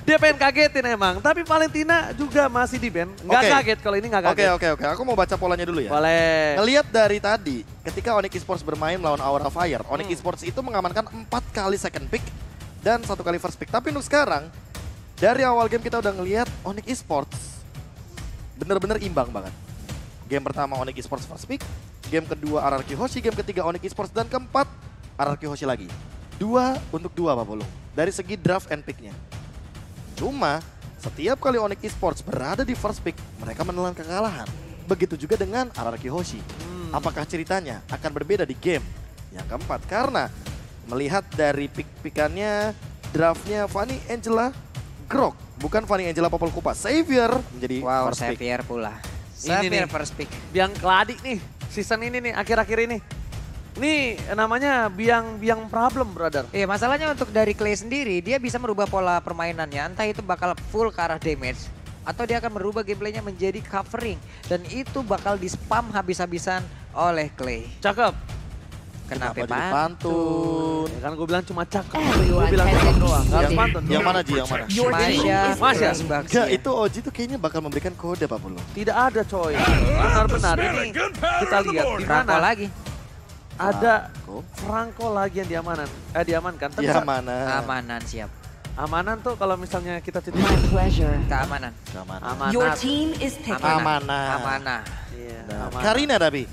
Dia pengen kagetin emang. Tapi Valentina juga masih di ban. Nggak kaget kalau ini nggak kaget. Oke. Aku mau baca polanya dulu ya. Boleh. Ngelihat dari tadi, ketika Onyx Esports bermain melawan Aura Fire, Onyx Esports itu mengamankan 4 kali second pick dan 1 kali first pick. Tapi untuk sekarang, dari awal game kita udah ngelihat Onyx Esports bener-bener imbang banget. Game pertama Onyx Esports first pick, game kedua RRQ Hoshi, game ketiga Onyx Esports, dan keempat RRQ Hoshi lagi. 2 untuk 2 Pak Pulung, dari segi draft and pick-nya. Cuma, setiap kali Onyx Esports berada di first pick, mereka menelan kekalahan. Begitu juga dengan RRQ Hoshi. Apakah ceritanya akan berbeda di game yang keempat? Karena melihat dari pick-pickannya, draftnya Fanny Angela Grok, bukan Fanny Angela Popol Kupa. Xavier menjadi first pick. Xavier pula. Ini Xavier nih, first pick. Biang keladi nih, season ini nih, akhir-akhir ini. Ini namanya biang problem, brother. Iya, masalahnya untuk dari Clay sendiri, dia bisa merubah pola permainannya. Entah itu bakal full ke arah damage, atau dia akan merubah gameplaynya menjadi covering. Dan itu bakal di-spam habis-habisan oleh Clay. Cakep. Kenapa jadi pantun? pantun? Ya kan gue bilang cuma cakep. Gue Everyone bilang has cakep doang. Nggak harus Yang, pantun. yang mana Ji, yang mana? Your team Masya, is Masya. winning. Enggak, itu Oji tuh kayaknya bakal memberikan kode Pak Pulung. Tidak ada coy. Benar-benar ini kita lihat di Franco mana lagi. ada Franco lagi yang diamankan. Tapi Ya mana? Amanan siap. amanan tuh kalau misalnya kita titip My pleasure. Keamanan. amanat. Your team is picking. Amanah. Amanah. Iya, Nah, amanat. Karina tapi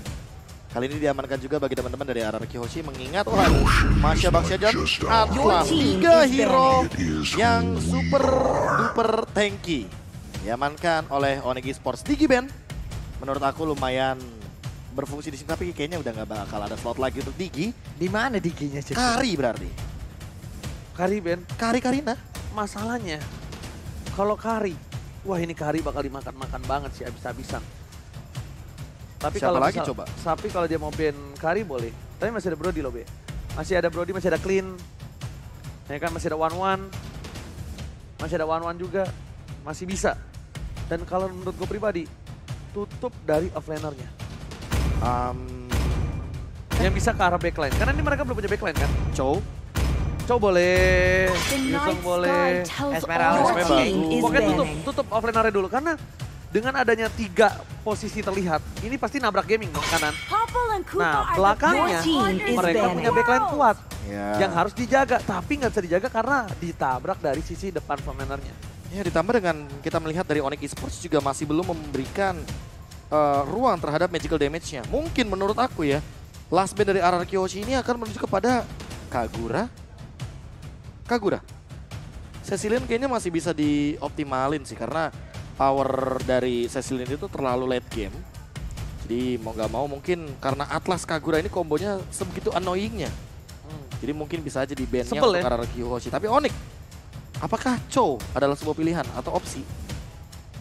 kali ini diamankan juga bagi teman-teman dari RRQ Hoshi, mengingat Masya Baksya dan Atlas, 3 hero yang super duper tanky diamankan oleh Onyx Esports. Digi Ben menurut aku lumayan berfungsi di sini, tapi kayaknya udah nggak bakal ada slot lagi untuk Digi. Di mana diginya sih? Kari berarti. Kari Ben, Kari Karina. masalahnya kalau Kari, wah ini Kari bakal dimakan-makan banget sih habis-habisan. Tapi Siapa kalau lagi coba? Tapi kalau dia mau ban Kari boleh. Tapi masih ada Brody loh, Be. Masih ada Brody, masih ada Clean. Ya kan, masih ada One-One. Masih ada One-One juga. Masih bisa. Dan kalau menurut gue pribadi, tutup dari offlaner-nya. Yang bisa ke arah backline. Karena ini mereka belum punya backline kan. Chow. Chow boleh. The Yusong night boleh. sky tells Esmeralda. all your Esmeralda. team is Pokoknya banning. tutup offlaner-nya dulu. Karena dengan adanya 3 posisi terlihat, ini pasti nabrak gaming dong kanan. Nah, belakangnya Your team is mereka banning. punya backline kuat Ya. yang harus dijaga, tapi nggak bisa dijaga karena ditabrak dari sisi depan offlaner-nya. Ya, ditambah dengan kita melihat dari Onyx Esports juga masih belum memberikan ruang terhadap magical damage-nya. Mungkin menurut aku ya, last band dari RRQ Hoshi ini akan menuju kepada Kagura. Cecilian kayaknya masih bisa dioptimalin sih, karena power dari Cecilian itu terlalu late game. Jadi mau nggak mau mungkin karena Atlas Kagura ini kombonya sebegitu annoyingnya. Jadi mungkin bisa aja di bandnya Sebel untuk ya? RRQ Hoshi. Tapi Onyx, apakah Chow adalah sebuah pilihan atau opsi?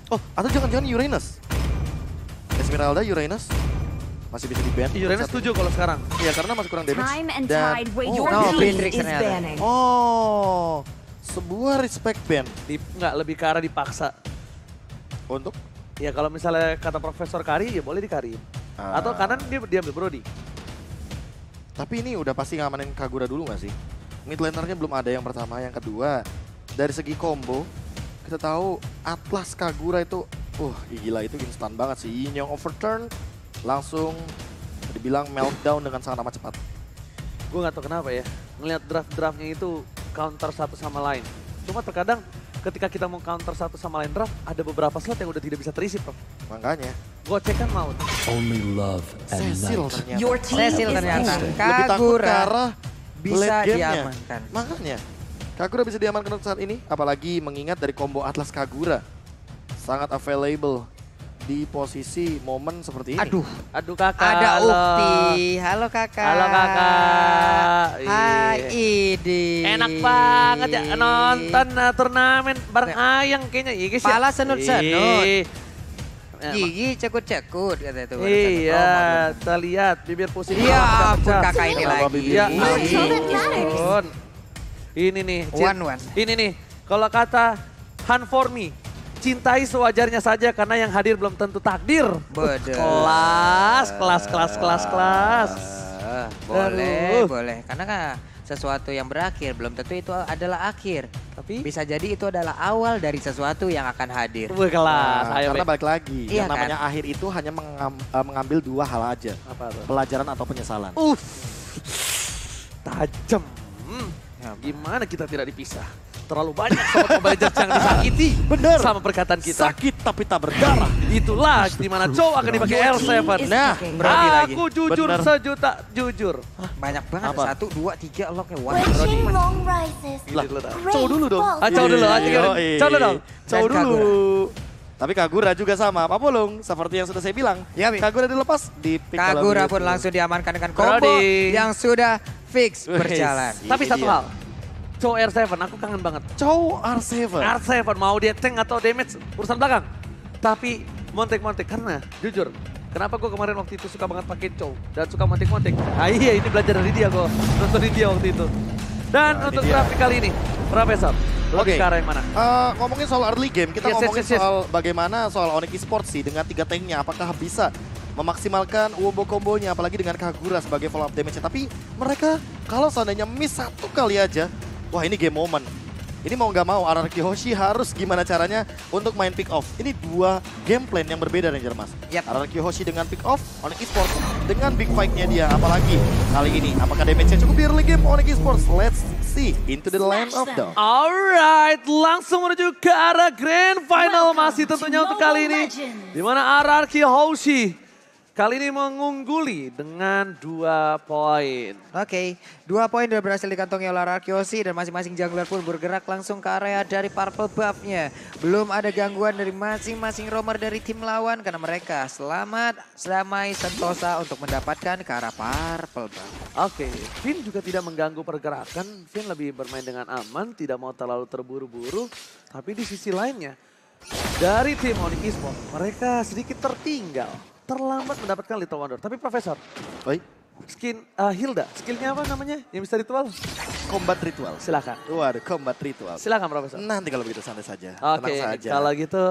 Oh, atau jangan-jangan Uranus? Esmeralda, Uranus masih bisa di ban. Uranus setuju kalau sekarang. Iya, karena masih kurang damage. Time and Dan- tide wait. Oh, Your no, team Beatrix is ternyata. banning. Oh, sebuah respect ban Nggak lebih ke arah dipaksa. untuk Ya kalau misalnya kata Profesor Kari, ya boleh dikari. Atau kanan dia ambil Brody. Tapi ini udah pasti ngamanin Kagura dulu gak sih? Mid lanernya belum ada yang pertama, yang kedua dari segi combo kita tahu Atlas Kagura itu gila, itu instan banget sih. Yin Yang overturn langsung dibilang meltdown dengan sangat amat cepat. Gue nggak tahu kenapa ya, ngelihat draft-draftnya itu counter satu sama lain. Cuma terkadang ketika kita mau counter satu sama lain draft, ada beberapa slot yang udah tidak bisa terisi, Prof. Makanya Gocekan maut. Only love and Cecil night. ternyata Your team Cecil is ternyata. banning. lebih takut ke Kagura arah bisa late game-nya. diamankan. Makanya Kagura bisa diamankan untuk saat ini, apalagi mengingat dari combo Atlas Kagura sangat available di posisi momen seperti ini. Aduh kakak. Ada halo. Ukti. Halo kakak. Halo kakak. Hai Iya. Idi. Enak banget ya nonton turnamen bareng Nah. Ayang kayaknya. Iya guys ya. Pala senut-senut. Ih. Gigi cekut-cekut kata itu. Iya, kita lihat bibir pusing. Iya pecah. ampun kakak ini Kenapa lagi. bibir Ya pusing? ampun. Ini nih. One-one. Ini nih. Kalau kata Han for me, cintai sewajarnya saja karena yang hadir belum tentu takdir. Betul. Kelas. Boleh, Aduh. boleh. Karena kan sesuatu yang berakhir belum tentu itu adalah akhir. Tapi Bisa jadi itu adalah awal dari sesuatu yang akan hadir. wah kelas. Nah, Ayo karena Be. balik lagi, Iya yang namanya akhir itu hanya mengambil dua hal aja. Apa tuh? Pelajaran atau penyesalan. Tajam. Gimana kita tidak dipisah? Terlalu banyak sobat Mobile Legends yang disakiti. Bener. Sama perkataan kita. Sakit tapi tak berdarah. Itulah dimana cowok akan dipakai R7. Nah, Brody lagi. Aku jujur Bener. sejuta jujur. Banyak banget. Apa? 1, 2, 3 locknya. Wah, When Brody. Shenlong rises, Gila dulu dah. great Cowok dulu dong. falls Ah, cowok dulu. Ah, Yoi. cowok dulu dong. Cowok Dan dulu. Tapi Kagura juga sama, Pak Pulung. Seperti yang sudah saya bilang. Ya, Bi. Kagura dilepas di pick Kagura kalau pun begitu. langsung diamankan dengan combo Brody. yang sudah fix Wih, berjalan. ini Tapi satu dia. hal. Cowok R7 aku kangen banget. Cowok R7. R7 mau dia tank atau damage urusan belakang. Tapi montek-montek karena jujur. Kenapa gue kemarin waktu itu suka banget pakai Chow dan suka montek-montek. Ah iya ini belajar dari dia gue. Nontonin dia waktu itu. Dan Nah, ini untuk dia. grafik kali ini, Profesor, lebih Oke. ke arah yang mana? Ngomongin soal early game, kita Yes, yes, ngomongin yes, yes. soal bagaimana soal Onyx Esports sih dengan 3 tanknya. Apakah bisa memaksimalkan wombo kombonya, apalagi dengan Kagura sebagai follow up damage. Tapi mereka kalau seandainya miss satu kali aja, wah ini game moment. Ini mau nggak mau RRQ Hoshi harus gimana caranya untuk main pick off. Ini dua game plan yang berbeda Ranger Mas. Yap. RRQ Hoshi dengan pick off, Onyx Esports dengan big fight-nya dia. Apalagi kali ini, apakah damage-nya cukup di early game Onyx Esports? Let's see into the land of dawn. Alright, langsung menuju ke arah Grand Final masih tentunya untuk kali ini. Di mana RRQ Hoshi kali ini mengungguli dengan 2 poin. Oke, 2 poin sudah berhasil dikantongi oleh Rakyoshi dan masing-masing jungler pun bergerak langsung ke area dari purple buff-nya. Belum ada gangguan dari masing-masing roamer dari tim lawan karena mereka selamat, damai, sentosa untuk mendapatkan ke arah purple buff. Oke, Finn juga tidak mengganggu pergerakan. Finn lebih bermain dengan aman, tidak mau terlalu terburu-buru. Tapi di sisi lainnya, dari tim Onyx Esports, mereka sedikit tertinggal. Terlambat mendapatkan Little Wonder. Tapi Profesor, Oi, skin Hilda, skillnya apa namanya? Yang bisa ritual? combat ritual. Silakan. Waduh, combat ritual. Silakan Profesor. Nanti kalau begitu santai saja. Oke, Tenang saja. kalau gitu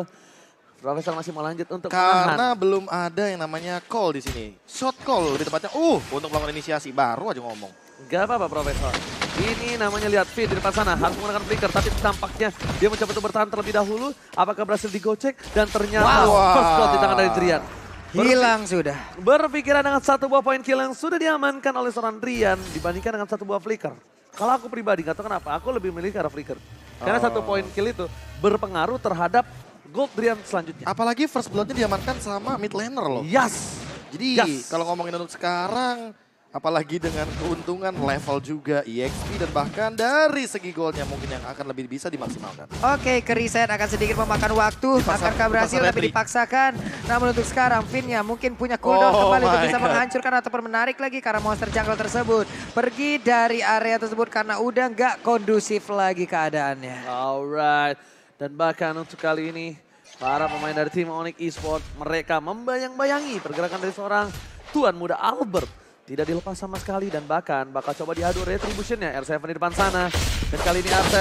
Profesor masih mau lanjut untuk Karena menahan. belum ada yang namanya call di sini. Shot call lebih tepatnya. Untuk melakukan inisiasi baru aja ngomong. Gak apa-apa Profesor. Ini namanya lihat Finn di depan sana. Harus menggunakan flicker. Tapi tampaknya dia mencoba untuk bertahan terlebih dahulu. Apakah berhasil digocek? Dan ternyata Wow. first blood di tangan dari Trian. Hilang sudah. Berpikiran dengan 1 buah poin kill yang sudah diamankan oleh seorang Trian. Dibandingkan dengan 1 buah flicker. Kalau aku pribadi gak tahu kenapa. Aku lebih milih ke arah flicker. Karena 1 poin kill itu berpengaruh terhadap gold Trian selanjutnya. Apalagi first blood-nya diamankan sama mid laner loh. Yes. Jadi Yes. kalau ngomongin untuk sekarang, apalagi dengan keuntungan level juga EXP dan bahkan dari segi goldnya mungkin yang akan lebih bisa dimaksimalkan. Oke, ke reset akan sedikit memakan waktu. Akankah berhasil dipaksa tapi retri. dipaksakan. Namun untuk sekarang Finn-nya mungkin punya cooldown Oh kembali untuk my bisa God. menghancurkan ataupun menarik lagi karena monster jungle tersebut. Pergi dari area tersebut karena udah nggak kondusif lagi keadaannya. Alright. Dan bahkan untuk kali ini, para pemain dari tim Onyx Esports, mereka membayang-bayangi pergerakan dari seorang tuan muda Albert. Tidak dilepas sama sekali dan bahkan bakal coba diadu retributionnya. R7 di depan sana. Dan kali ini R7,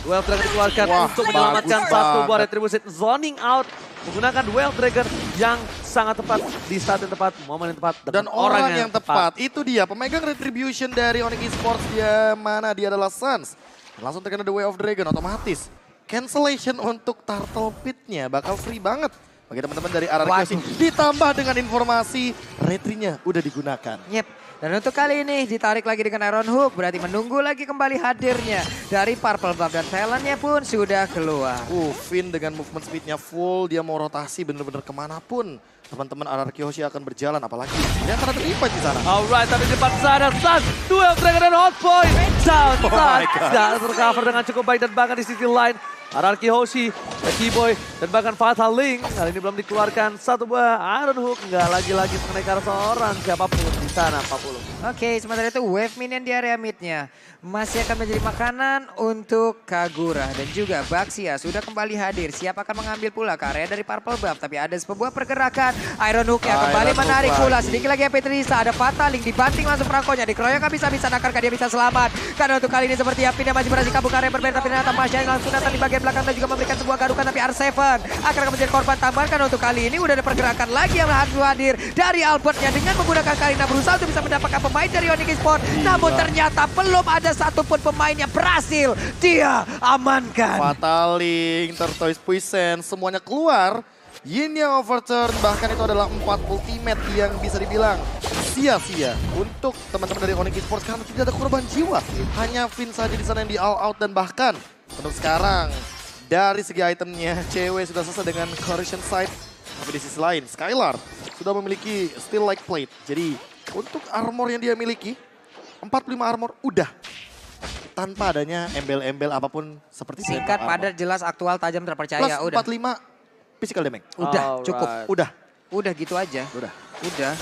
Duel Dragon dikeluarkan Wah, untuk menyelamatkan bagus satu buah banget. retribution. Zoning out menggunakan Duel Dragon yang sangat tepat di saat yang tepat, momen yang tepat. Dan dengan orang yang tepat, itu dia pemegang retribution dari Onyx Esports, dia mana dia adalah Suns. Langsung terkena The Way of Dragon otomatis. Cancellation untuk Turtle Pit-nya bakal free banget bagi teman-teman dari RRQ. Ditambah dengan informasi retrinya udah digunakan. Yep. Dan untuk kali ini ditarik lagi dengan Iron Hook. Berarti menunggu lagi kembali hadirnya dari Purple Buff. Dan talentnya pun sudah keluar. Finn dengan movement speed-nya full, dia mau rotasi bener-bener kemanapun. Teman-teman RRQ Hoshi akan berjalan, apalagi dia akan ada revive di sana. Alright, tapi di depan sana Suns, Duel Dragon dan Hotpoint. Down, Oh my Suns God. sudah tercover dengan cukup baik dan bahkan di sisi lain RRQ Hoshi, Keyboy, dan bahkan Fatal Link. Kali ini belum dikeluarkan satu buah Iron Hook. Nggak lagi-lagi mengenai ke arah seorang siapapun di sana 40. Oke, sementara itu wave minion di area midnya masih akan menjadi makanan untuk Kagura dan juga Baxia sudah kembali hadir. Siap akan mengambil pula ke area dari Purple Buff, tapi ada sebuah pergerakan Iron Hook yang kembali Iron Hook menarik pula. lagi. Sedikit lagi MP Trisa, ada Fatal Link dibanting langsung perangkonya, dikeroyok habis-habisan. Akankah dia bisa selamat? Karena untuk kali ini seperti Yapin yang masih berhasil kabur ke area berbeda, tapi ternyata Masya langsung datang di bagian belakang dan juga memberikan sebuah garukan, tapi R7 akan menjadi korban tambahan karena untuk kali ini udah ada pergerakan lagi yang harus hadir dari Albertnya dengan menggunakan Karina berusaha berusaha untuk bisa mendapatkan pemain dari Onyx Esports. Namun ternyata belum ada satupun pemain yang berhasil dia amankan. Fataling, Tortoise Puissance, semuanya keluar. Yin yang overturn, bahkan itu adalah 4 ultimate yang bisa dibilang sia-sia untuk teman-teman dari Onyx Esports karena tidak ada korban jiwa. Hanya Vin saja di sana yang di all out dan bahkan untuk sekarang dari segi itemnya cewek sudah selesai dengan Corrosion Sight. Tapi di sisi lain Skylar sudah memiliki Steel Like Plate. Jadi untuk armor yang dia miliki 45 armor udah tanpa adanya embel-embel apapun seperti Singkat, armor. padat, jelas, aktual, tajam, terpercaya. Plus Udah. 45 physical damage. Udah, cukup. Udah. Udah gitu aja. Udah. Udah.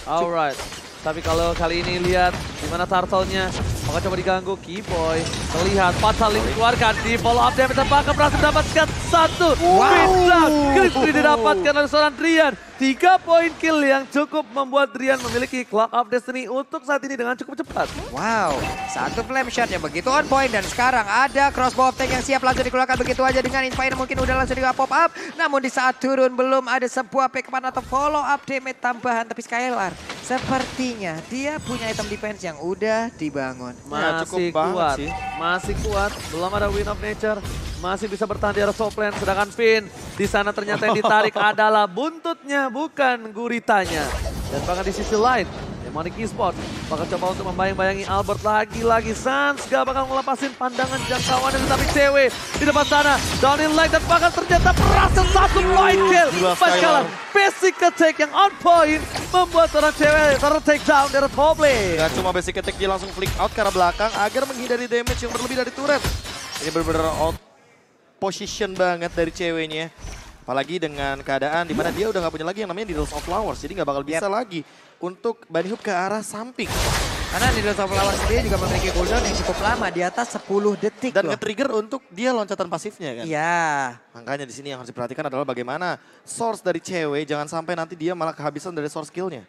Alright. Tapi kalau kali ini lihat di mana turtle-nya, maka coba diganggu Keyboy. Terlihat Fataling dikeluarkan di follow up damage bahkan berhasil mendapatkan satu. Bintang Crispy didapatkan oleh seorang Drian. 3 poin kill yang cukup membuat Drian memiliki Clock of Destiny untuk saat ini dengan cukup cepat. Wow, satu flame shot yang begitu on point dan sekarang ada crossbow of tank yang siap langsung dikeluarkan begitu aja dengan Inspire mungkin udah langsung di pop up. Namun di saat turun belum ada sebuah pick-up atau follow up damage tambahan, tapi Skylar sepertinya dia punya item defense yang udah dibangun. Masih cukup banget kuat, sih. masih kuat. Belum ada Win of Nature, masih bisa bertahan di arah top lane. Sedangkan Finn di sana ternyata yang ditarik adalah buntutnya, bukan guritanya. Dan bahkan di sisi lain, Onyx Esports bakal coba untuk membayang-bayangi Albert lagi-lagi. Sans gak bakal ngelepasin pandangan jangkauannya, tetapi cewek di depan sana. Down in line dan bahkan ternyata berhasil satu point kill. Gila, Bakalan basic attack yang on point membuat seorang cewek ter-take down dari top lane. Gak cuma basic attack, dia langsung flick out ke arah belakang agar menghindari damage yang berlebih dari turret. Ini benar-benar out position banget dari ceweknya. Apalagi dengan keadaan dimana dia udah gak punya lagi yang namanya Needles of Flowers. Jadi gak bakal bisa lagi untuk bunny hoop ke arah samping. Karena Needles of Flowers sendiri juga memiliki cooldown yang cukup lama, di atas 10 detik Dan loh. nge-trigger untuk dia loncatan pasifnya kan. Iya. Makanya di sini yang harus diperhatikan adalah bagaimana source dari cewek. Jangan sampai nanti dia malah kehabisan dari source skillnya.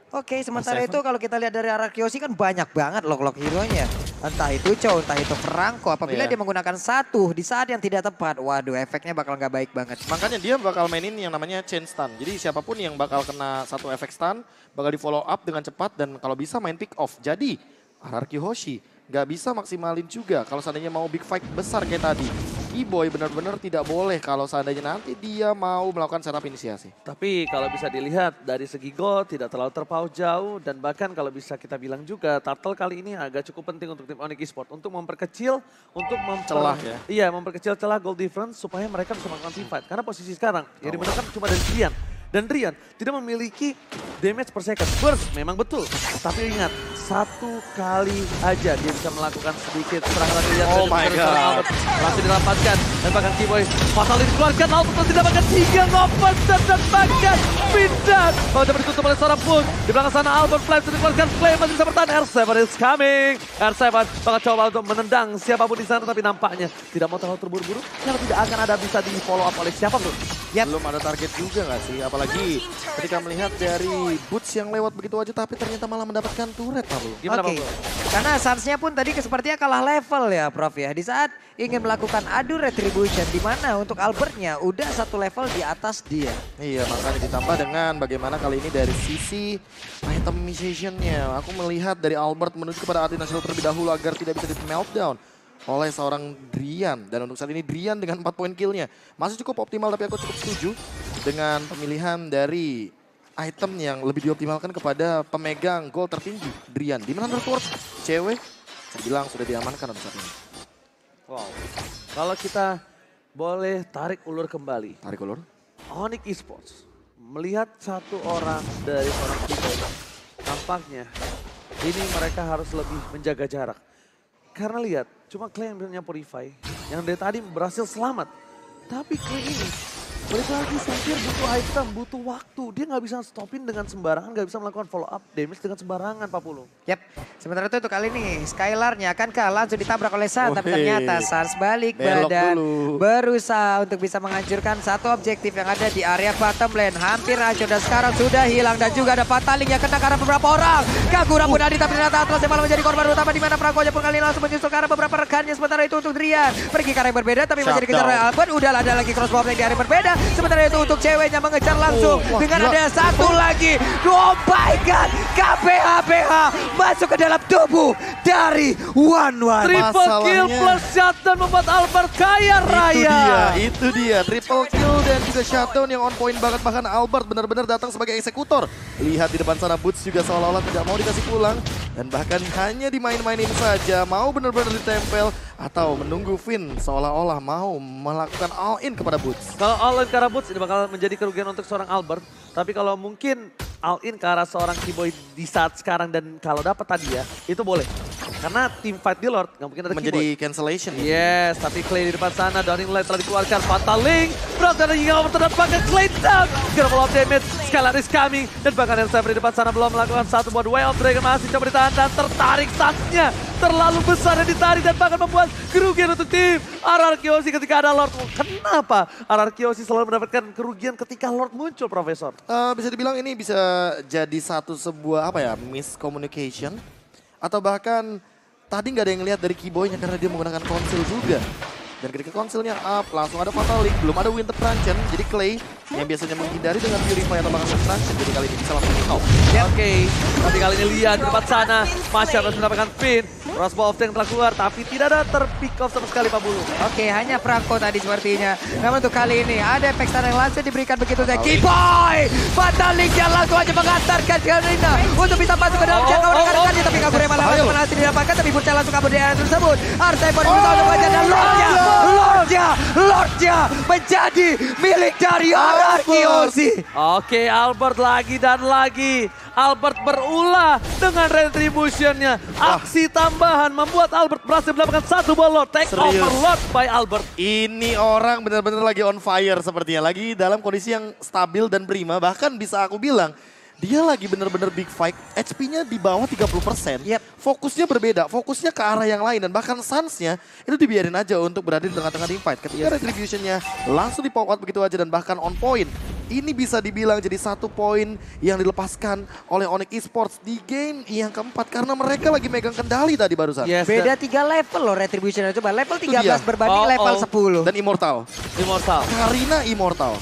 Oke, sementara itu kalau kita lihat dari arah Kyoshi kan banyak banget lock hero-nya. Entah itu Chow, entah itu Franco. Apabila dia menggunakan satu di saat yang tidak tepat, waduh efeknya bakal nggak baik banget. Makanya dia bakal mainin yang namanya chain stun. Jadi siapapun yang bakal kena satu efek stun, bakal di follow up dengan cepat dan kalau bisa main pick off. Jadi RRQ Hoshi nggak bisa maksimalin juga kalau seandainya mau big fight besar kayak tadi. E-Boy benar-benar tidak boleh kalau seandainya nanti dia mau melakukan setup inisiasi. Tapi kalau bisa dilihat dari segi gold tidak terlalu terpaut jauh dan bahkan kalau bisa kita bilang juga Turtle kali ini agak cukup penting untuk tim Onyx Esports untuk memperkecil, Celah ya. Iya, memperkecil celah gold difference supaya mereka bisa melakukan team fight. Karena posisi sekarang yang dimenangkan cuma dari Drian. Dan Drian tidak memiliki damage per second. Burst memang betul. Tapi ingat, satu kali aja dia bisa melakukan sedikit serangan Drian. Oh my God. Langsung dirapatkan. Dan bahkan Keyboy Fatal dikeluarkan. Auto terus didapatkan 3 ngopen dan bahkan pindah. Kalau dapat ditutup oleh seorang pun. Di belakang sana Albert Flame sudah dikeluarkan. Flame masih bisa bertahan. R7 is coming. R7 bakal coba untuk menendang siapapun di sana. Tapi nampaknya tidak mau terlalu terburu-buru. Karena tidak akan ada bisa di follow up oleh siapapun. Belum ada target juga nggak sih? Apalagi ketika melihat dari Boots yang lewat begitu aja tapi ternyata malah mendapatkan turret Pablo. Gimana Oke, Pablo? karena Suns-nya pun tadi sepertinya kalah level ya Prof ya. Di saat ingin melakukan adu retribution di mana untuk Albertnya udah satu level di atas dia. Iya, makanya ditambah dengan bagaimana kali ini dari sisi itemization-nya. Aku melihat dari Albert menuju kepada Ati Nasional terlebih dahulu agar tidak bisa di-meltdown oleh seorang Drian. Dan untuk saat ini Drian dengan 4 poin kill-nya masih cukup optimal, tapi aku cukup setuju dengan pemilihan dari item yang lebih dioptimalkan kepada pemegang gol tertinggi Drian. Di mana Underworld cewek saya bilang sudah diamankan untuk saat ini. Wow. Kalau kita boleh tarik ulur kembali. Tarik ulur. Onyx Esports melihat satu orang dari seorang Keyboy. Tampaknya ini mereka harus lebih menjaga jarak. Karena lihat, cuma Clay yang punya Purify yang dari tadi berhasil selamat. Tapi Clay ini balik lagi Saphir butuh item, butuh waktu. Dia nggak bisa stopin dengan sembarangan, nggak bisa melakukan follow up damage dengan sembarangan Pak Pulu. Yap, sementara itu untuk kali ini Skylar-nya akankah langsung ditabrak oleh Sans, tapi ternyata Sans balik Belok badan dulu. berusaha untuk bisa menghancurkan satu objektif yang ada di area bottom lane. Hampir hancur dan sekarang sudah hilang dan juga ada Fataling yang kena karena beberapa orang. Kagura pun ada tapi ternyata Atlas yang malah menjadi korban utama di mana Franco-nya pun kali ini langsung menyusul ke arah beberapa rekannya. Sementara itu untuk Drian pergi ke arah yang berbeda tapi masih dikejar oleh Albert. Udah ada lagi crossbow yang di area berbeda. Sementara itu untuk ceweknya mengejar langsung Wah, dengan gila. ada satu lagi. Oh my god, KPH masuk ke dalam tubuh dari One. Triple kill Masalahnya- plus shutdown membuat Albert kaya raya. Itu dia. Triple kill dan juga shutdown yang on point banget. Bahkan Albert benar-benar datang sebagai eksekutor. Lihat di depan sana Boots juga seolah-olah tidak mau dikasih pulang. Dan bahkan hanya dimain-mainin saja. Mau benar-benar ditempel atau menunggu Finn seolah-olah mau melakukan all-in kepada Boots. Kalau all in ke arah Boots ini bakal menjadi kerugian untuk seorang Albert. Tapi kalau mungkin all in ke arah seorang Keyboy di saat sekarang dan kalau dapat tadi ya, itu boleh. Karena tim fight di Lord nggak mungkin ada Menjadi Keyboy. cancellation. Yes, tapi Clay di depan sana, Downing Light telah dikeluarkan. Fatal Link, berarti ada yang terdapatkan Clay down. Careful of damage, Skylar is coming. Dan bahkan R7 di depan sana belum melakukan satu buat Way of Dragon masih coba ditahan dan tertarik saksnya. Terlalu besar dan ditarik dan bahkan membuat kerugian untuk tim RR Kyoshi ketika ada Lord. Kenapa RR Kyoshi selalu mendapatkan kerugian ketika Lord muncul, Profesor? Bisa dibilang ini bisa jadi sebuah apa ya, miscommunication. Atau bahkan tadi nggak ada yang lihat dari Keyboy-nya karena dia menggunakan konsil juga. Dan ketika konsilnya up, langsung ada Fatal Link, belum ada Winter Truncheon. Jadi Clay yang biasanya menghindari dengan Purify atau bahkan Winter Truncheon, jadi kali ini bisa langsung kill. Oke, tapi kali ini lihat di tempat sana, masih harus mendapatkan pin. Crossbow of Tank telah keluar, tapi tidak ada terpick off sama sekali Pak Bulu. Oke, hanya Franco tadi sepertinya. Namun untuk kali ini ada efek stun yang langsung diberikan begitu saja. Keyboy! Fatal Link yang langsung aja mengantarkan Karina untuk bisa masuk ke dalam jangkauan rekan-rekannya. Tapi Kagurema langsung berhasil didapatkan, tapi Burca langsung kabur dari area tersebut. Arcebo berusaha untuk mengejar dan Lordnya menjadi milik dari RR Kyoshi. Oke, Albert lagi dan lagi. Albert berulah dengan retributionnya. Aksi tambahan membuat Albert berhasil mendapatkan satu buah Lord. Take Serius. over Lord by Albert. Ini orang benar-benar lagi on fire sepertinya. Lagi dalam kondisi yang stabil dan prima. Bahkan bisa aku bilang, dia lagi benar-benar big fight, HP-nya di bawah 30%. Yep. Fokusnya berbeda, fokusnya ke arah yang lain. Dan bahkan Suns-nya itu dibiarin aja untuk berada di tengah-tengah team fight. Ketika retribution-nya langsung di pop out begitu aja dan bahkan on point. Ini bisa dibilang jadi satu poin yang dilepaskan oleh Onyx Esports di game yang keempat. Karena mereka lagi megang kendali tadi barusan. Yes, Beda dan 3 level loh Retribution. Coba level dia. 13 berbanding level 10. Dan Immortal. Immortal. Karina Immortal.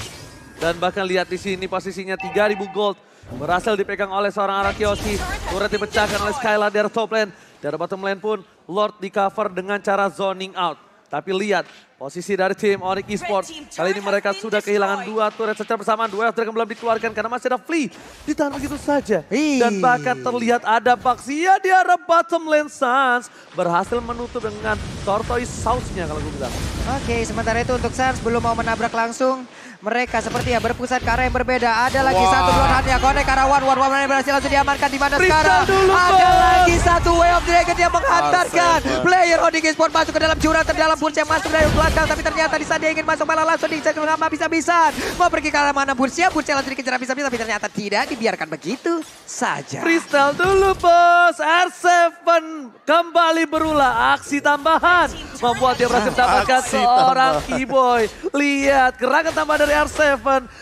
Dan bahkan lihat di sini posisinya 3000 gold. Berhasil dipegang oleh seorang RR Kyoshi. Turret dipecahkan oleh Skylar dari top lane. Dari bottom lane pun Lord di cover dengan cara zoning out. Tapi lihat posisi dari tim Onyx Esports. Kali ini mereka sudah kehilangan 2 turret secara bersamaan. 2 Dragon belum dikeluarkan karena masih ada Flea. Ditahan begitu saja. Dan bahkan terlihat ada Baxia di arah bottom lane. Suns berhasil menutup dengan tortoise sauce-nya kalau gue bilang. Oke, sementara itu untuk Suns belum mau menabrak langsung. Mereka seperti ya berpusat ke arah yang berbeda. Ada lagi Wah. satu Bloodhound yang connect ke arah One berhasil langsung diamankan di mana Crystal sekarang. dulu, Ada Bos. lagi satu Way of Dragon yang menghantarkan Arseven. player Onyx Esports masuk ke dalam jurang terdalam. Burcia masuk dari belakang, tapi ternyata di saat dia ingin masuk malah langsung dicek dengan habis-habisan. Mau pergi ke arah mana Burcia langsung dikejar habis-habisan, tapi ternyata tidak, dibiarkan begitu saja. Freestyle dulu bos, R7 kembali berulah aksi tambahan. Membuat dia berhasil mendapatkan Aksi seorang tambahan. Keyboy. Lihat gerakan tambahan dari R7.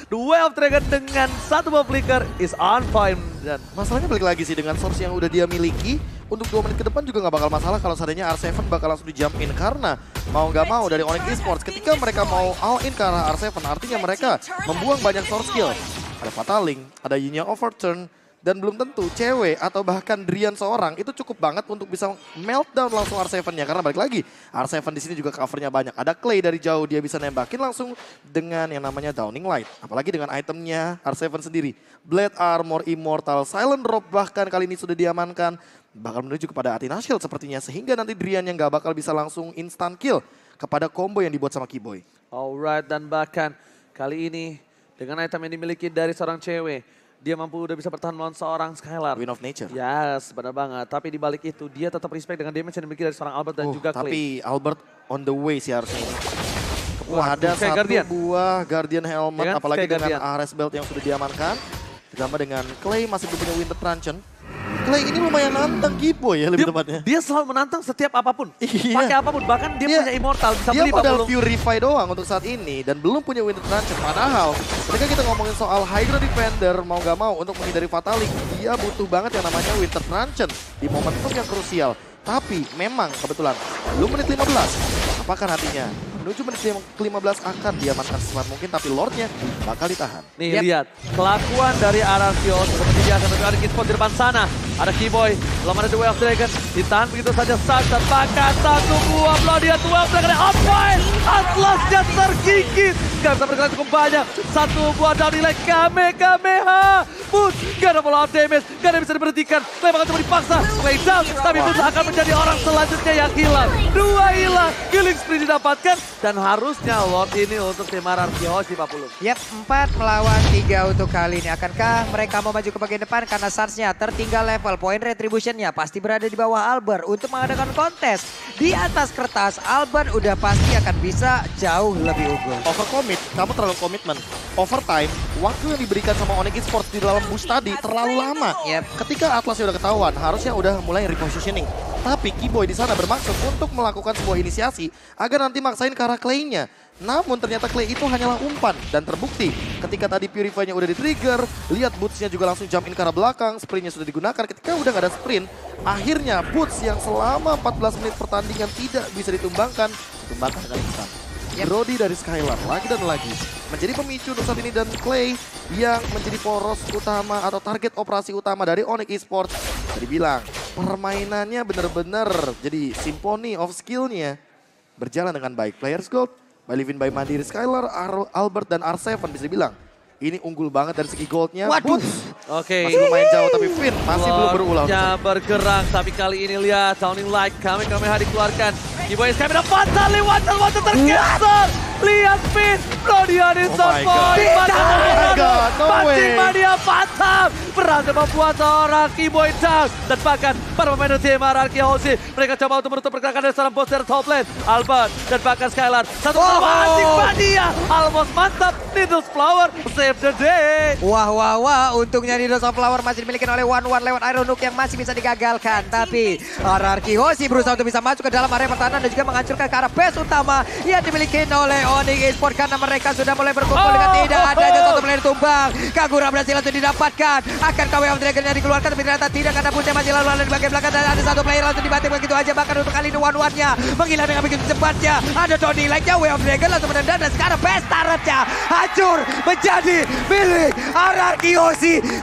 The Way of Dragon dengan satu buah flicker is on point. Dan Masalahnya balik lagi sih dengan source yang udah dia miliki. Untuk 2 menit ke depan juga nggak bakal masalah kalau seandainya R7 bakal langsung di jump in. Karena mau nggak mau dari Onyx Esports ketika mereka mau all in ke arah R7 artinya mereka membuang banyak source skill. Ada Fatal Link, ada Yinya Overturn, dan belum tentu cewek atau bahkan Drian seorang itu cukup banget untuk bisa meltdown langsung R7-nya. Karena balik lagi, R7 di sini juga covernya banyak. Ada Clay dari jauh, dia bisa nembakin langsung dengan yang namanya Downing Light. Apalagi dengan itemnya R7 sendiri. Blade Armor, Immortal, Silent Drop bahkan kali ini sudah diamankan. Bakal menuju kepada Athena Shield sepertinya. Sehingga nanti Drian yang gak bakal bisa langsung instant kill kepada combo yang dibuat sama Keyboy. alright, dan bahkan kali ini dengan item yang dimiliki dari seorang cewek, dia mampu udah bisa bertahan melawan seorang Skylar. Win of Nature. Yes, benar banget. Tapi di balik itu dia tetap respect dengan damage yang dimiliki dari seorang Albert dan juga Clay. Tapi Albert on the way sih harusnya ini. Wah, Ada kayak satu Guardian. buah Guardian Helmet, Ya kan? apalagi Kayak dengan Guardian. Ares Belt yang sudah diamankan. Ditambah dengan Clay masih belum punya Winter Truncheon. Clay ini lumayan nantang Keyboy ya lebih tepatnya. Dia selalu menantang setiap apapun. Iya. Pakai apapun, bahkan dia punya Immortal, bisa Dia beli modal 40. Purify doang untuk saat ini dan belum punya Winter Truncheon. Padahal ketika kita ngomongin soal Hydra Defender mau nggak mau untuk menghindari Fatal Link, dia butuh banget yang namanya Winter Truncheon di momentum yang krusial. Tapi memang kebetulan belum menit 15. Apakah nantinya menuju menit ke-15 akan diamankan secepat mungkin, tapi Lordnya bakal ditahan. Nih Yap. lihat, kelakuan dari Arakio seperti biasa dari Kisport di depan sana. Ada Keyboy, belum ada The Way of Dragon, ditahan begitu saja Sarge dan bahkan satu buah blow dia 12 Dragon Outpoint. Atlasnya tergigit, gak bisa bergerak cukup banyak. Satu buah down delay, Kamehameha. Boots, gak ada follow up damage, gak ada yang bisa diberhentikan. Tembakan cuma dipaksa, play down, tapi Boots akan menjadi orang selanjutnya yang hilang. Dua hilang, killing spree didapatkan, dan harusnya Lord ini untuk tim Arakio di 40. Yap, 4 melawan 3 untuk kali ini. Akankah mereka mau maju ke bagian depan karena Sarge-nya tertinggal level, poin retribution-nya pasti berada di bawah Albert untuk mengadakan kontes. Di atas kertas, Albert udah pasti akan bisa jauh lebih unggul. Overcommit, kamu terlalu komitmen. Overtime, waktu yang diberikan sama Onyx Esports di dalam boost tadi terlalu lama. Yep. Ketika Atlasnya udah ketahuan, harusnya udah mulai repositioning. Tapi Keyboy di sana bermaksud untuk melakukan sebuah inisiasi agar nanti maksain ke arah Clay-nya. Namun ternyata Clay itu hanyalah umpan dan terbukti ketika tadi Purify-nya udah di-trigger, lihat Boots-nya juga langsung jump in ke arah belakang, sprint-nya sudah digunakan. Ketika udah gak ada sprint, akhirnya Boots yang selama 14 menit pertandingan tidak bisa ditumbangkan dengan instan. Yep. Brody dari Skylar lagi dan lagi menjadi pemicu untuk saat ini, dan Clay yang menjadi poros utama atau target operasi utama dari Onyx Esports. Tadi bilang permainannya benar-benar jadi symphony of skill-nya berjalan dengan baik. Players Gold, by Livin by Mandiri, Skylar, Albert, dan R7 bisa dibilang ini unggul banget dari segi goldnya. Waduh. Oke. Masih lumayan jauh, tapi Finn masih belum berulang. Lordnya bergerak, tapi kali ini lihat Sounding Like Kamehameha dikeluarkan. Keyboy Skype fatal, water tergeser. Lihat Finn, Brodian in Oh my God. No Pancing way. mania fatal. Berhasil membuat seorang Keyboy down. Dan bahkan para pemain tim Arakio mereka coba untuk menutup pergerakan dari seorang bos dari top lane. Albert dan bahkan Skylar. Satu pancing mania. Almost mantap. Needles Flower save the day. Wah, untungnya Needles of Flower masih dimiliki oleh One lewat Iron Hook yang masih bisa digagalkan. Tapi Arakio berusaha untuk bisa masuk ke dalam area pertahanan dan juga menghancurkan ke arah base utama yang dimiliki oleh Onyx Esports karena mereka sudah mulai berkumpul dengan tidak adanya satu player tumbang. Kagura berhasil langsung didapatkan. Akan Way of Dragon yang dikeluarkan tapi ternyata tidak karena punya masih lalu di bagian belakang dan ada satu player langsung dibanting begitu aja. Bahkan untuk kali ini one-one-nya menghilang dengan begitu cepatnya. Ada Tony like-nya, Way of Dragon langsung menendang dan sekarang base turret-nya hancur menjadi milik Arakio. 1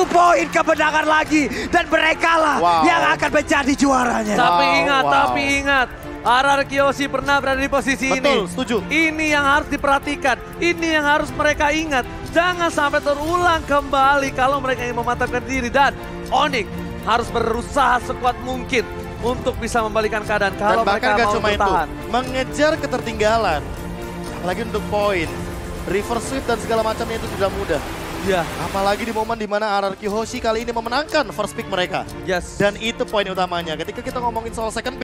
poin kemenangan lagi dan mereka lah yang akan menjadi juaranya. Tapi ingat, Arakio pernah berada di posisi ini. Betul, setuju. Ini yang harus diperhatikan. Ini yang harus mereka ingat. Jangan sampai terulang kembali kalau mereka ingin memantapkan diri. Dan Onyx harus berusaha sekuat mungkin untuk bisa membalikan keadaan. Kalau Dan bahkan mereka gak mau cuma itu, bertahan. mengejar ketertinggalan. Apalagi untuk poin, reverse sweep dan segala macamnya itu tidak mudah. Ya, Apalagi di momen dimana Arakio kali ini memenangkan first pick mereka. yes. Dan itu poin utamanya. Ketika kita ngomongin soal second pick,